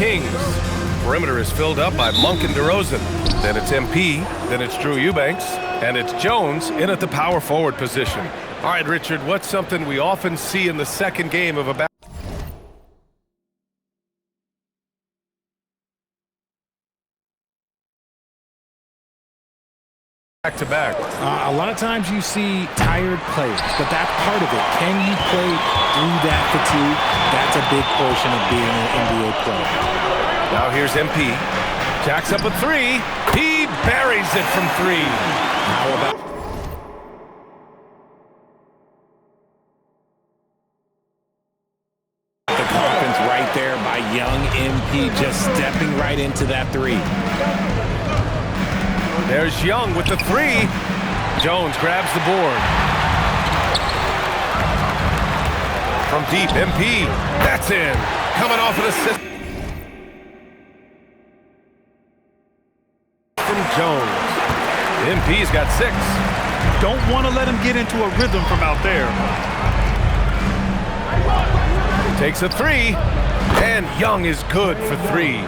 Kings. Perimeter is filled up by Monk and DeRozan. Then it's MP, then it's Drew Eubanks, and it's Jones in at the power forward position. All right, Richard, what's something we often see in the second game of a back-to-back? A lot of times you see tired players, but that's part of it. Can you play through that fatigue? That's a big portion of being an NBA player. Now here's MP. Jacks up a three. He buries it from three. How about the confidence right there by young MP, just stepping right into that three. There's Young with the three. Jones grabs the board. From deep, MP. That's in. Coming off an assist from Jones. MP's got 6. Don't want to let him get into a rhythm from out there. Takes a three. And Young is good for 3.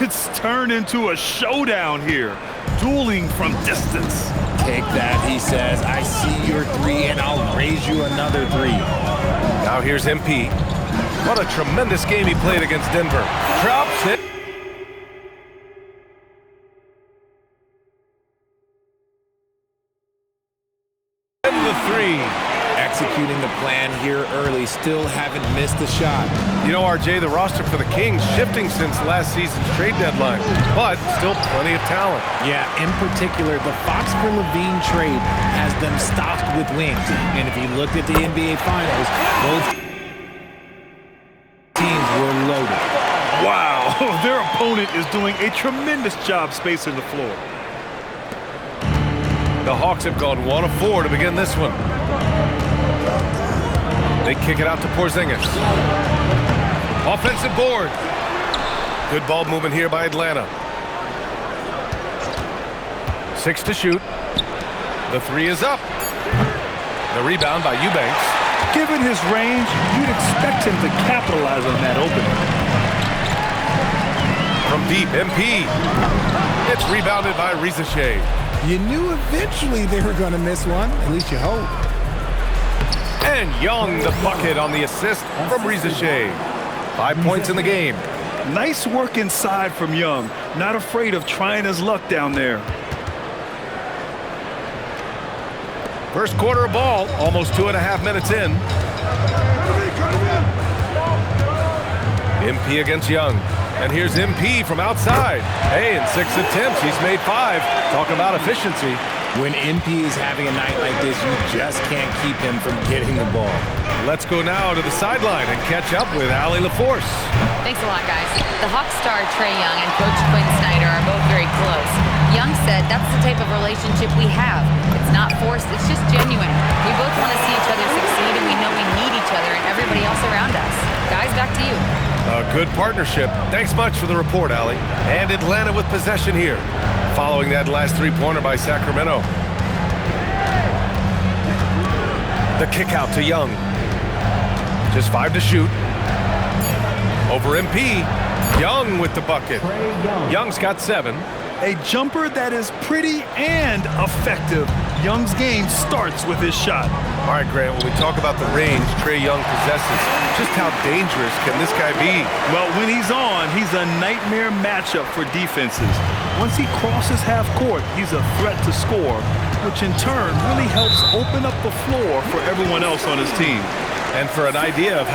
It's turned into a showdown here. Dueling from distance. Take that, he says. I see your 3, and I'll raise you another 3. Now here's MP. What a tremendous game he played against Denver. Drops it. And the 3. Executing the plan here early, still haven't missed a shot. You know, RJ, the roster for the Kings shifting since last season's trade deadline, but still plenty of talent. Yeah, in particular, the Fox for Levine trade has them stocked with wings. And if you looked at the NBA Finals, both teams were loaded. Wow, their opponent is doing a tremendous job spacing the floor. The Hawks have gone 1 of 4 to begin this one. They kick it out to Porzingis. Offensive board. Good ball movement here by Atlanta. 6 to shoot. The 3 is up. The rebound by Eubanks. Given his range, you'd expect him to capitalize on that opening. From deep, MP. It's rebounded by Rizachet. You knew eventually they were going to miss one. At least you hope. And Young, the bucket on the assist from Rizachet. 5 points in the game. Nice work inside from Young. Not afraid of trying his luck down there. First quarter of ball, almost 2.5 minutes in. MP against Young. And here's MP from outside. Hey, in 6 attempts, he's made 5. Talk about efficiency. When MP is having a night like this, you just can't keep him from getting the ball. Let's go now to the sideline and catch up with Allie LaForce. Thanks a lot, guys. The Hawks star Trae Young and Coach Quinn Snyder are both very close. Young said that's the type of relationship we have. It's not forced, it's just genuine. We both want to see each other succeed, and we know we need each other and everybody else around us. Guys, back to you. A good partnership. Thanks much for the report, Allie. And Atlanta with possession here, following that last 3-pointer by Sacramento. The kick out to Young. Just 5 to shoot. Over MP. Young with the bucket. Young's got 7. A jumper that is pretty and effective. Young's game starts with his shot. All right, Grant, when we talk about the range Trae Young possesses, just how dangerous can this guy be? Well, when he's on, he's a nightmare matchup for defenses. Once he crosses half court, he's a threat to score, which in turn really helps open up the floor for everyone else on his team. And for an idea of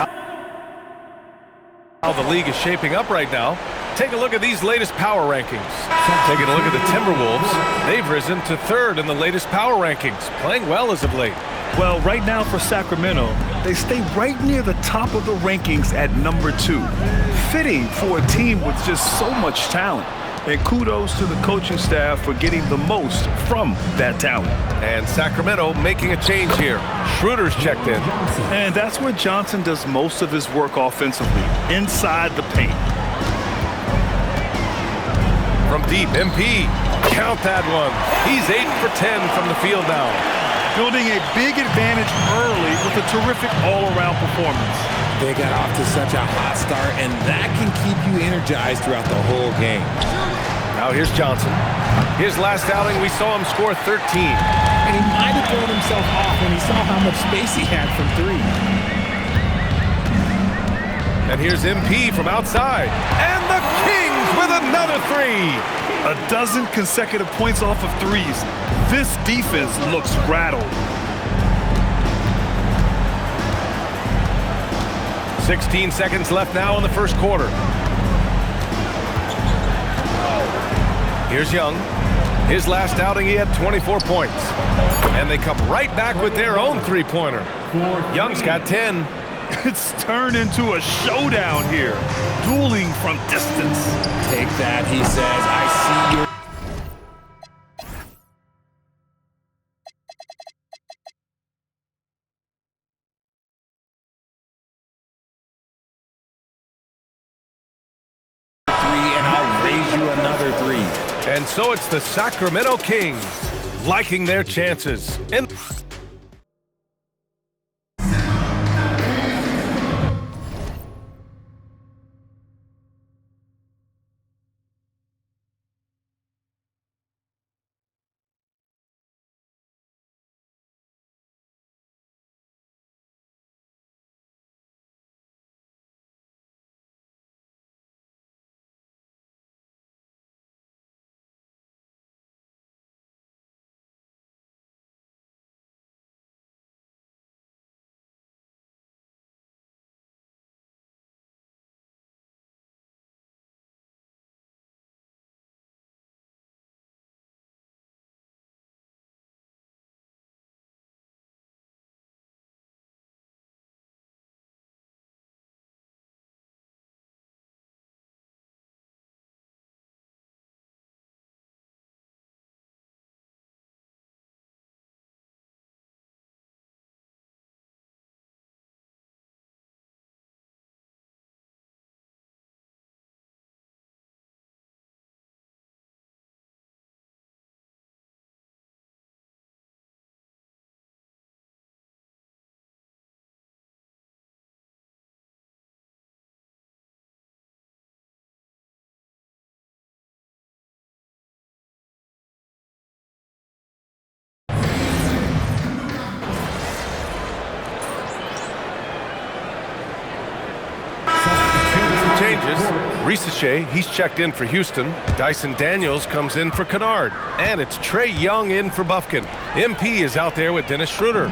how the league is shaping up right now, take a look at these latest power rankings. Taking a look at the Timberwolves, they've risen to 3rd in the latest power rankings, playing well as of late. Well, right now for Sacramento, they stay right near the top of the rankings at number 2. Fitting for a team with just so much talent. And kudos to the coaching staff for getting the most from that talent. And Sacramento making a change here. Schroeder's checked in. And that's where Johnson does most of his work offensively, inside the paint. From deep, MP. Count that one. He's 8 for 10 from the field now. Building a big advantage early with a terrific all-around performance. They got off to such a hot start, and that can keep you energized throughout the whole game. Now here's Johnson. His last outing, we saw him score 13. And he might have thrown himself off when he saw how much space he had from three. And here's MP from outside. And the Kings with another three. A dozen consecutive points off of threes. This defense looks rattled. 16 seconds left now in the first quarter. Here's Young. His last outing, he had 24 points. And they come right back with their own three-pointer. Young's got 10. It's turned into a showdown here. Dueling from distance. Take that, he says. I see you. Another three. And so it's the Sacramento Kings liking their chances. And changes. Risache, he's checked in for Houston. Dyson Daniels comes in for Kennard. And it's Trey Young in for Bufkin. MP is out there with Dennis Schroeder.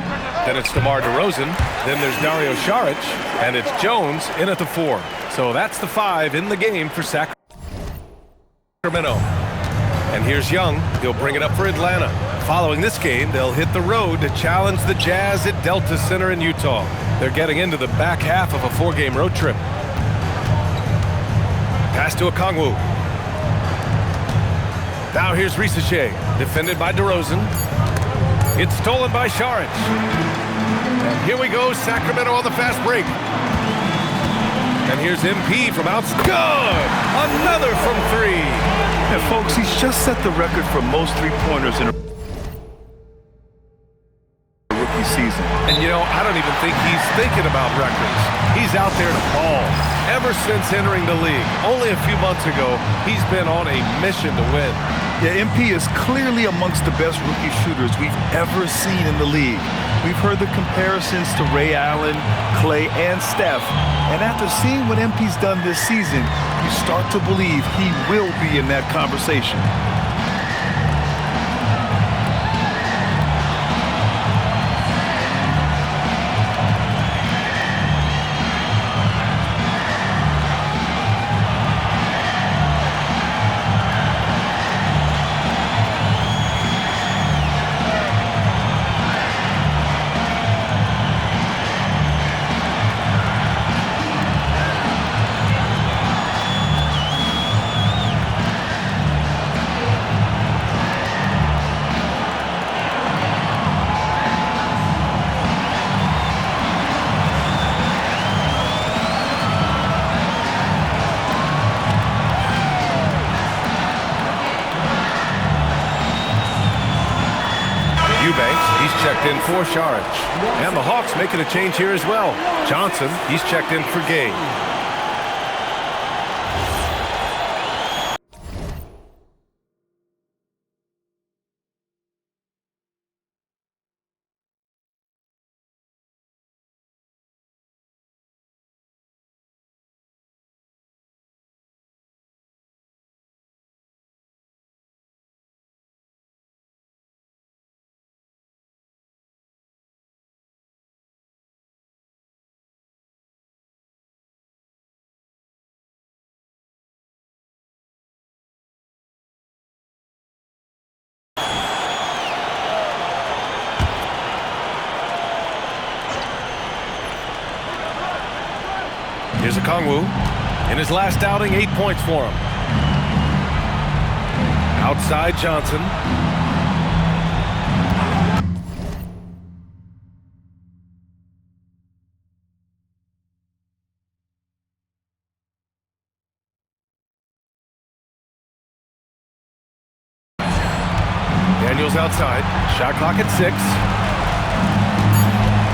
Then it's DeMar DeRozan. Then there's Dario Saric. And it's Jones in at the 4. So that's the 5 in the game for Sacramento. And here's Young. He'll bring it up for Atlanta. Following this game, they'll hit the road to challenge the Jazz at Delta Center in Utah. They're getting into the back half of a 4-game road trip. Pass to Okongwu. Now here's Risache, defended by DeRozan. It's stolen by Saric. And here we go, Sacramento on the fast break. And here's MP from outside. Good! Another from 3. And folks, he's just set the record for most three-pointers in a rookie season. And you know, I don't even think he's thinking about records. He's out there to ball. Ever since entering the league, only a few months ago, he's been on a mission to win. Yeah, MP is clearly amongst the best rookie shooters we've ever seen in the league. We've heard the comparisons to Ray Allen, Clay, and Steph. And after seeing what MP's done this season, you start to believe he will be in that conversation. checked in for Sharich. And the Hawks making a change here as well. Johnson, he's checked in for Gay. Here's Okongwu. In his last outing, 8 points for him. Outside Johnson. Daniels outside. Shot clock at 6.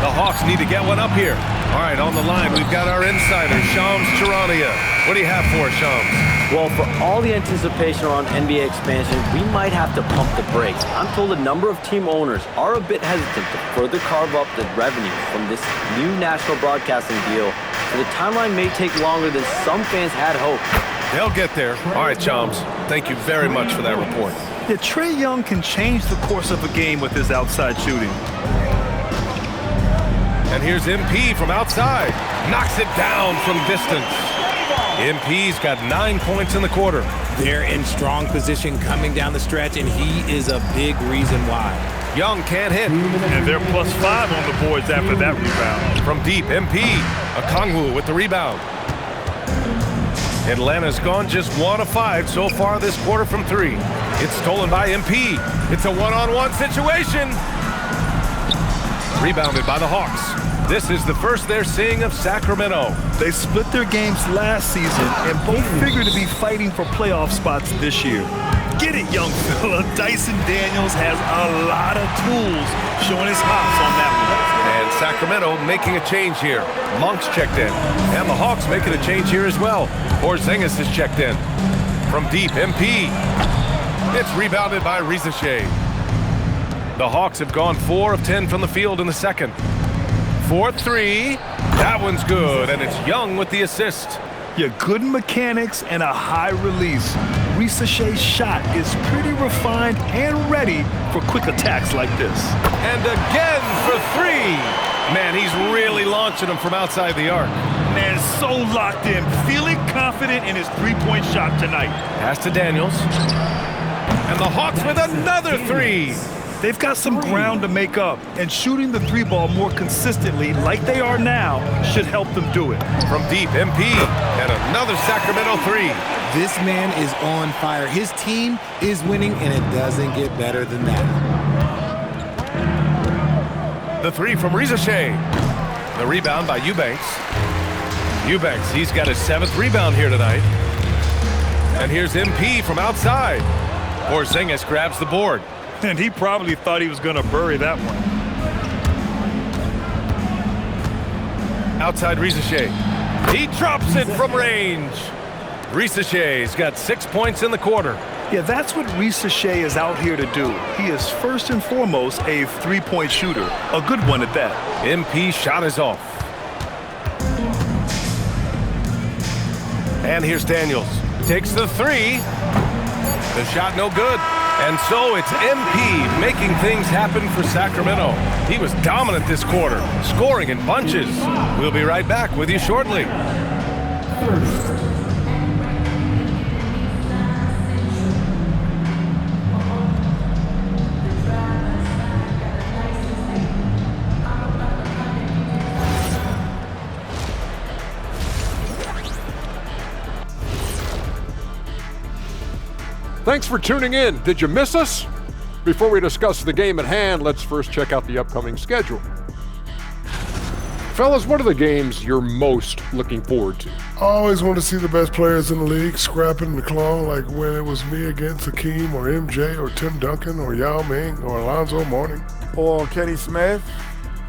The Hawks need to get one up here. All right, on the line, we've got our insider, Shams Charania. What do you have for us, Shams? Well, for all the anticipation around NBA expansion, we might have to pump the brakes. I'm told a number of team owners are a bit hesitant to further carve up the revenue from this new national broadcasting deal, so the timeline may take longer than some fans had hoped. They'll get there. All right, Shams, thank you very much for that report. Yeah, Trae Young can change the course of a game with his outside shooting. And here's MP from outside. Knocks it down from distance. MP's got 9 points in the quarter. They're in strong position coming down the stretch, and he is a big reason why. Young can't hit. And they're +5 on the boards after that rebound. From deep, MP. Okongwu with the rebound. Atlanta's gone just 1 of 5 so far this quarter from 3. It's stolen by MP. It's a one-on-one situation. Rebounded by the Hawks. This is the first they're seeing of Sacramento. They split their games last season and both figure to be fighting for playoff spots this year. Get it, young fella. Dyson Daniels has a lot of tools showing his hops on that one. And Sacramento making a change here. Monk's checked in. And the Hawks making a change here as well. Porzingis is checked in. From deep, MP. It's rebounded by Rizachet. The Hawks have gone 4 of 10 from the field in the second. 4-3. That one's good, and it's Young with the assist. Yeah, good mechanics and a high release. Risachet's shot is pretty refined and ready for quick attacks like this. And again for 3. Man, he's really launching them from outside the arc. Man, so locked in, feeling confident in his three-point shot tonight. Pass to Daniels. And the Hawks with another 3. They've got some ground to make up, and shooting the 3-ball more consistently like they are now should help them do it. From deep, MP, and another Sacramento 3. This man is on fire. His team is winning, and it doesn't get better than that. The 3 from Rizachet. The rebound by Eubanks. Eubanks, he's got his 7th rebound here tonight. And here's MP from outside. Porzingis grabs the board. And he probably thought he was going to bury that one. Outside Rizachet. He drops it from range. Risachet's got 6 points in the quarter. Yeah, that's what Risachet is out here to do. He is first and foremost a three-point shooter. A good one at that. MP shot is off. And here's Daniels. Takes the 3. The shot no good. And so it's MP making things happen for Sacramento. He was dominant this quarter, scoring in bunches. We'll be right back with you shortly. Thanks for tuning in. Did you miss us? Before we discuss the game at hand, let's first check out the upcoming schedule. Fellas, what are the games you're most looking forward to? I always want to see the best players in the league scrapping the claw, like when it was me against Hakeem or MJ or Tim Duncan or Yao Ming or Alonzo Mourning. Or Kenny Smith.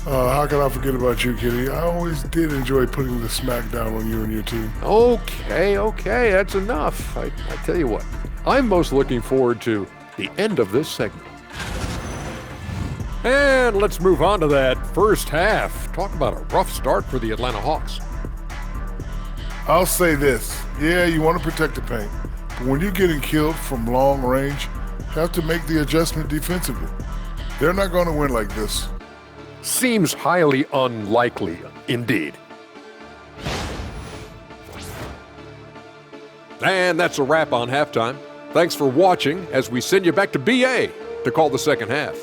How can I forget about you, Kitty? I always did enjoy putting the smack down on you and your team. Okay, that's enough. I tell you what, I'm most looking forward to the end of this segment. And let's move on to that first half. Talk about a rough start for the Atlanta Hawks. I'll say this. Yeah, you want to protect the paint. But when you're getting killed from long range, you have to make the adjustment defensively. They're not going to win like this. Seems highly unlikely, indeed. And that's a wrap on halftime. Thanks for watching as we send you back to BA to call the second half.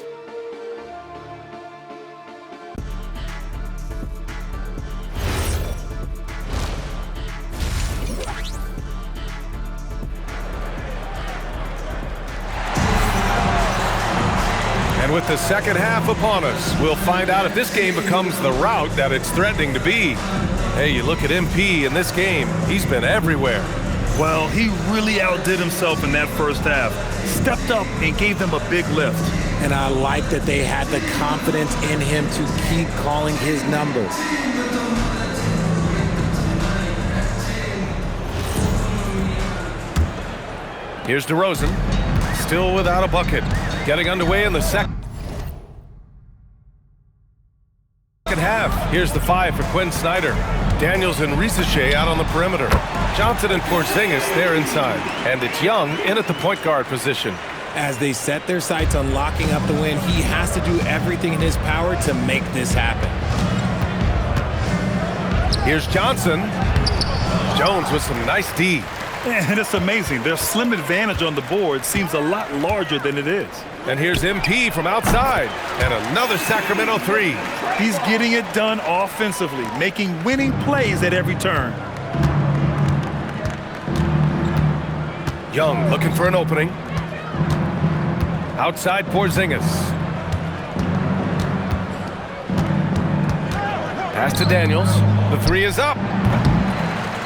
And with the second half upon us, we'll find out if this game becomes the rout that it's threatening to be. Hey, you look at MP in this game, he's been everywhere. Well, he really outdid himself in that first half. Stepped up and gave them a big lift. And I like that they had the confidence in him to keep calling his numbers. Here's DeRozan, still without a bucket. Getting underway in the second half. Here's the 5 for Quinn Snyder. Daniels and Risache out on the perimeter. Johnson and Porzingis there inside. And it's Young in at the point guard position. As they set their sights on locking up the win, he has to do everything in his power to make this happen. Here's Johnson. Jones with some nice D. And it's amazing. Their slim advantage on the board seems a lot larger than it is. And here's MP from outside. And another Sacramento 3. He's getting it done offensively, making winning plays at every turn. Young looking for an opening. Outside Porzingis. Pass to Daniels. The 3 is up.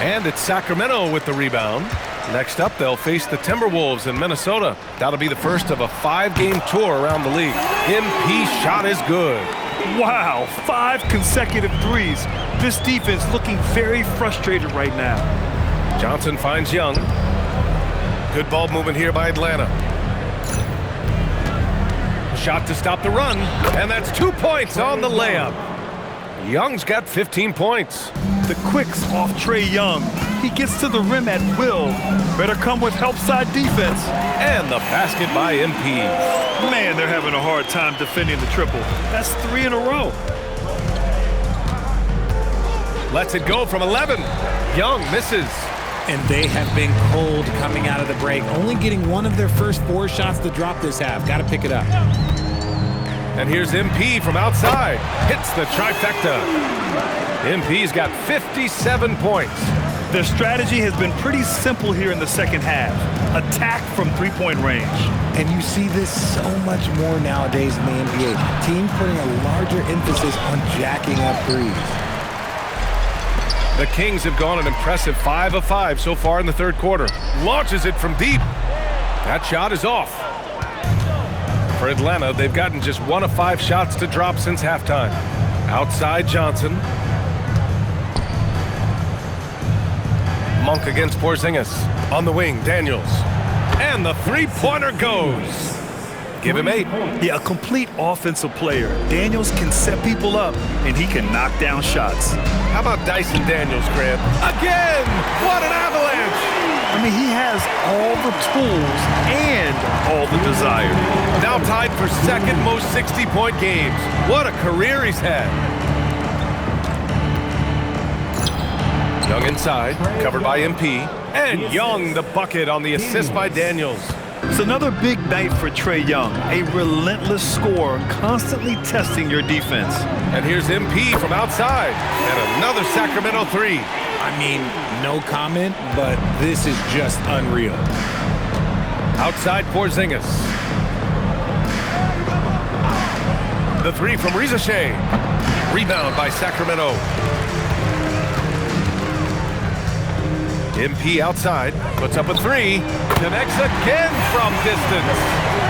And it's Sacramento with the rebound. Next up, they'll face the Timberwolves in Minnesota. That'll be the first of a 5-game tour around the league. MP shot is good. Wow, 5 consecutive threes. This defense looking very frustrated right now. Johnson finds Young. Good ball movement here by Atlanta. Shot to stop the run, and that's 2 points on the layup. Young's got 15 points. The quicks off Trae Young. He gets to the rim at will. Better come with help side defense. And the basket by MP. Man, they're having a hard time defending the triple. That's 3 in a row. Lets it go from 11. Young misses. And they have been cold coming out of the break, only getting one of their first 4 shots to drop this half. Got to pick it up. And here's MP from outside. Hits the trifecta. MP's got 57 points. Their strategy has been pretty simple here in the second half. Attack from 3-point range. And you see this so much more nowadays in the NBA. Teams putting a larger emphasis on jacking up threes. The Kings have gone an impressive 5 of 5 so far in the third quarter. Launches it from deep. That shot is off. For Atlanta, they've gotten just 1 of 5 shots to drop since halftime. Outside Johnson. Monk against Porzingis. On the wing, Daniels. And the 3-pointer goes. Give him 8. Yeah, a complete offensive player. Daniels can set people up, and he can knock down shots. How about Dyson Daniels, Grant? Again! What an avalanche! I mean, he has all the tools and all the desire. Now tied for second most 60-point games. What a career he's had. Young inside, covered by MP. And Young the bucket on the assist by Daniels. It's another big night for Trae Young, a relentless scorer, constantly testing your defense. And here's MP from outside, and another Sacramento 3. I mean, no comment, but this is just unreal. Outside Porzingis. The 3 from Risache. Rebound by Sacramento. MP outside, puts up a three, connects again from distance.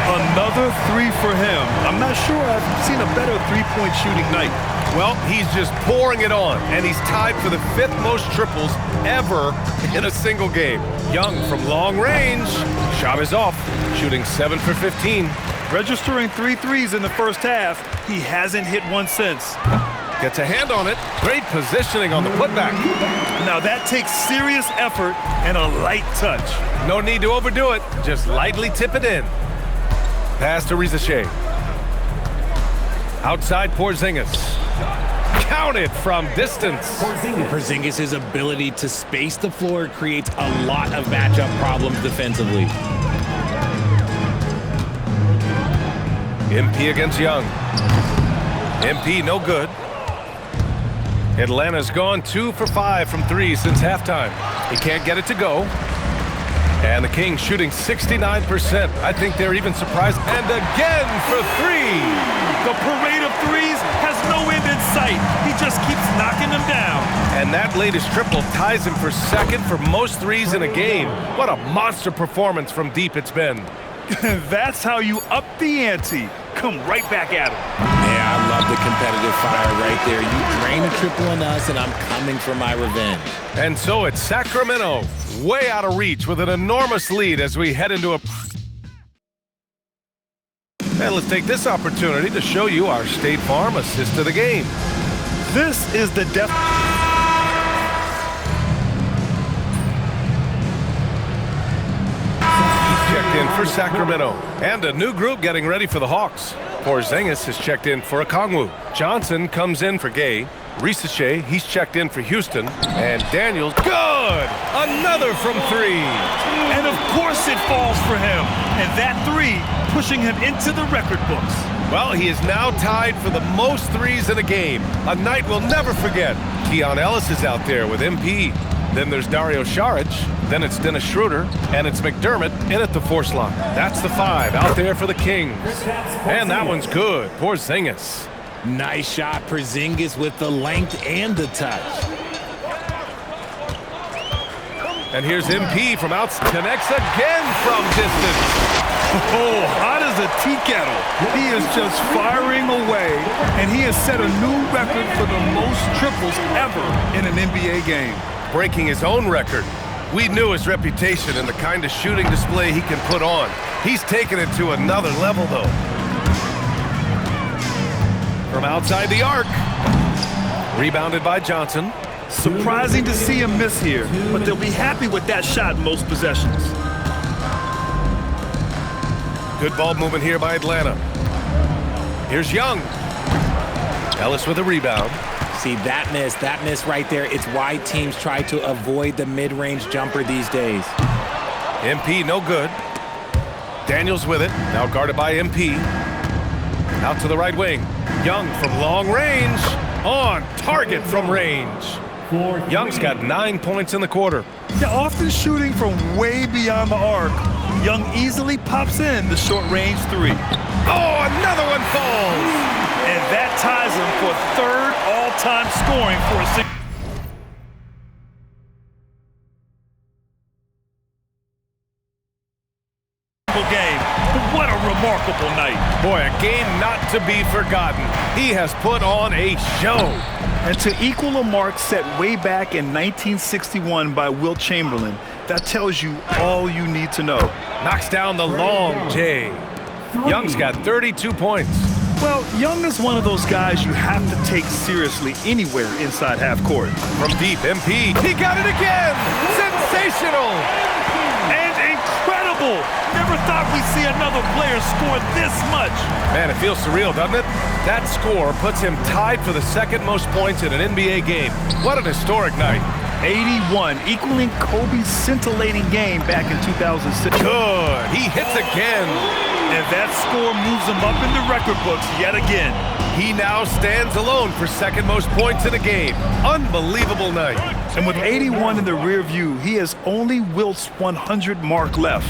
Another three for him. I'm not sure I've seen a better three-point shooting night. Well, he's just pouring it on, and he's tied for the 5th most triples ever in a single game. Young from long range. Shot is off, shooting 7 for 15. Registering 3 threes in the first half. He hasn't hit one since. Gets a hand on it. Great positioning on the putback. Now that takes serious effort and a light touch. No need to overdo it. Just lightly tip it in. Pass to Rizachet. Outside Porzingis. Counted from distance. Porzingis' ability to space the floor creates a lot of matchup problems defensively. MP against Young. MP no good. Atlanta's gone 2 for 5 from 3 since halftime. He can't get it to go. And the Kings shooting 69%. I think they're even surprised. And again for 3. The parade of threes has no end in sight. He just keeps knocking them down. And that latest triple ties him for 2nd for most threes in a game. What a monster performance from deep it's been. That's how you up the ante. Come right back at him. Yeah, I love the competitive fire right there. You drain a triple on us, and I'm coming for my revenge. And so it's Sacramento, way out of reach with an enormous lead as we head into a... And let's take this opportunity to show you our State Farm assist of the game. This is the depth. Checked in for Sacramento. And a new group getting ready for the Hawks. Porzingis has checked in for Okongwu. Johnson comes in for Gay. Rizachet, he's checked in for Houston. And Daniels, good! Another from 3. And of course it falls for him. And that 3 pushing him into the record books. Well, he is now tied for the most threes in a game. A night we'll never forget. Keon Ellis is out there with MP. Then there's Dario Saric. Then it's Dennis Schroeder. And it's McDermott in at the 4 slot. That's the 5 out there for the Kings. And that one's good. Porzingis. Nice shot, Porzingis with the length and the touch. And here's MP from outside. Connects again from distance. Oh, hot as a tea kettle. He is just firing away, and he has set a new record for the most triples ever in an NBA game. Breaking his own record. We knew his reputation and the kind of shooting display he can put on. He's taken it to another level, though. From outside the arc. Rebounded by Johnson. Surprising to see him miss here, but they'll be happy with that shot in most possessions. Good ball movement here by Atlanta. Here's Young. Ellis with a rebound. See, that miss right there, it's why teams try to avoid the mid-range jumper these days. MP no good. Daniels with it, now guarded by MP. Out to the right wing. Young from long range, on target from range. Young's got 9 points in the quarter. They're often shooting from way beyond the arc. Young easily pops in the short-range 3. Oh, another one falls! And that ties him for 3rd all-time scoring for a single game. What a remarkable night. Boy, a game not to be forgotten. He has put on a show. And to equal a mark set way back in 1961 by Wilt Chamberlain, that tells you all you need to know. Knocks down the long J. Young's got 32 points. Well, Young is one of those guys you have to take seriously anywhere inside half court. From deep, MP. He got it again! Sensational! And incredible! Never thought we'd see another player score this much. Man, it feels surreal, doesn't it? That score puts him tied for the 2nd most points in an NBA game. What an historic night. 81, equaling Kobe's scintillating game back in 2006. Good. He hits again. And that score moves him up in the record books yet again. He now stands alone for 2nd most points in a game. Unbelievable night. And with 81 in the rear view, he has only Wilt's 100 mark left.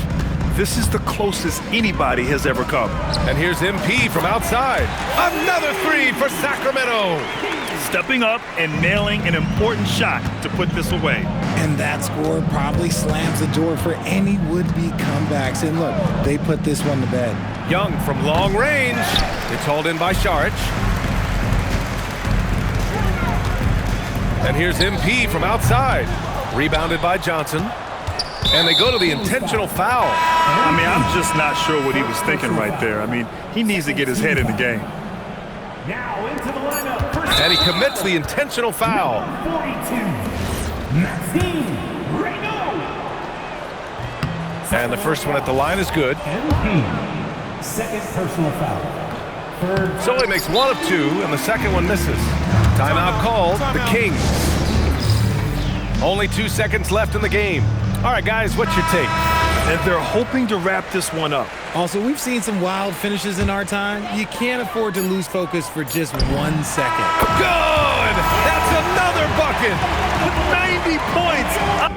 This is the closest anybody has ever come. And here's MP from outside. Another 3 for Sacramento. Stepping up and nailing an important shot to put this away. And that score probably slams the door for any would-be comebacks. And look, they put this one to bed. Young from long range. It's hauled in by Sharch. And here's MP from outside. Rebounded by Johnson. And they go to the intentional foul. I mean, I'm just not sure what he was thinking right there. I mean, he needs to get his head in the game. Now into the lineup. And he commits the intentional foul. 42. Maxime Reno. And the first one at the line is good. MP. Second personal foul. Third. So he makes 1 of 2, and the second one misses. Timeout called, the Kings. Only 2 seconds left in the game. All right, guys, what's your take? And they're hoping to wrap this one up. Also, we've seen some wild finishes in our time. You can't afford to lose focus for just 1 second. Good! That's another bucket! With 90 points.